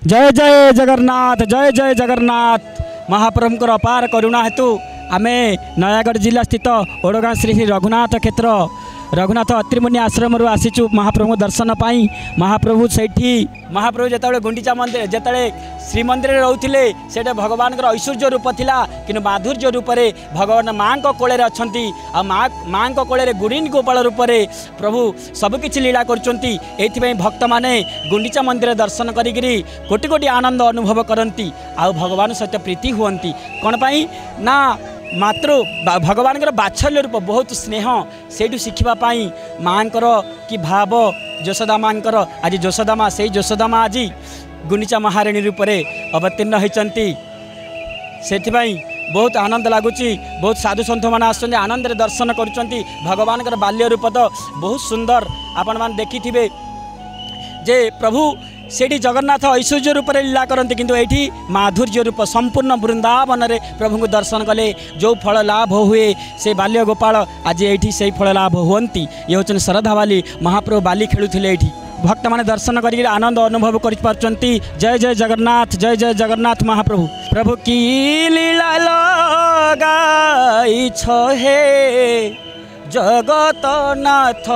जय जय जगन्नाथ जय जय जगन्नाथ। महाप्रभुंकर अपार करुणा हेतु आमे नयागढ़ जिला स्थित ओडगाँ श्री श्री रघुनाथ क्षेत्र रघुनाथ अत्रिमुनि आश्रम आसीचु महाप्रभु दर्शन पाई। महाप्रभु सेठी महाप्रभु जिते गुंडीचा मंदिर जिते श्रीमंदिर रोते से भगवान ऐश्वर्य रूप थिला कि माधुर्य रूप से भगवान माँ कोल अच्छा माँ कोल गुड़ी गोपाल रूप से प्रभु सबकि लीला कर भक्त मैंने गुंडीचा मंदिर दर्शन करी कोटि कोटि आनंद अनुभव करती आ भगवान सहित प्रीति हुअंती कौन पाई ना मात्र भगवान बात्सल्य रूप बहुत स्नेह से शिखापी माँ कि भाव यशोदा माँ आज यशोदा माँ से यशोदा माँ आज गुंडीचा महाराणी रूप से अवतीर्ण होती से बहुत आनंद लगुच। बहुत साधु सन्थ मैंने आसुँच आनंद दर्शन कर भगवान बाल्य रूप तो बहुत सुंदर आपण मैंने देखि थे जे प्रभु सेठी जगन्नाथ ऐश्वर्य रूप से लीला करते किंतु एठी माधुर्य रूप संपूर्ण वृंदावन रे प्रभु को दर्शन कले जो फल लाभ हुए से बाल्य गोपाल आज एठी से फल लाभ हुअंती। ये होचन श्रद्धा बाली महाप्रभु बाली खेलुथिले एठी भक्त माने दर्शन करी आनंद अनुभव कर पारचंती। जय जय जगन्नाथ महाप्रभु प्रभु की लीला लगाई हे जगत नाथ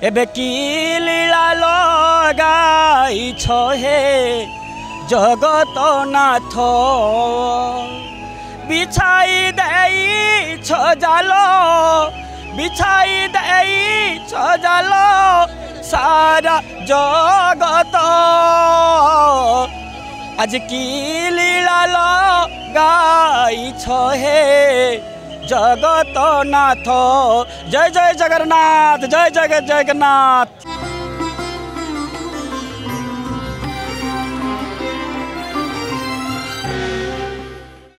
एबे की लीला लगाई हे जगत नाथ बिछाई देई जालो बिछाई देई जालो सारा जगत आज की लीला लगाई हे जगत नाथ। जय जय जगन्नाथ जय जय जगन्नाथ।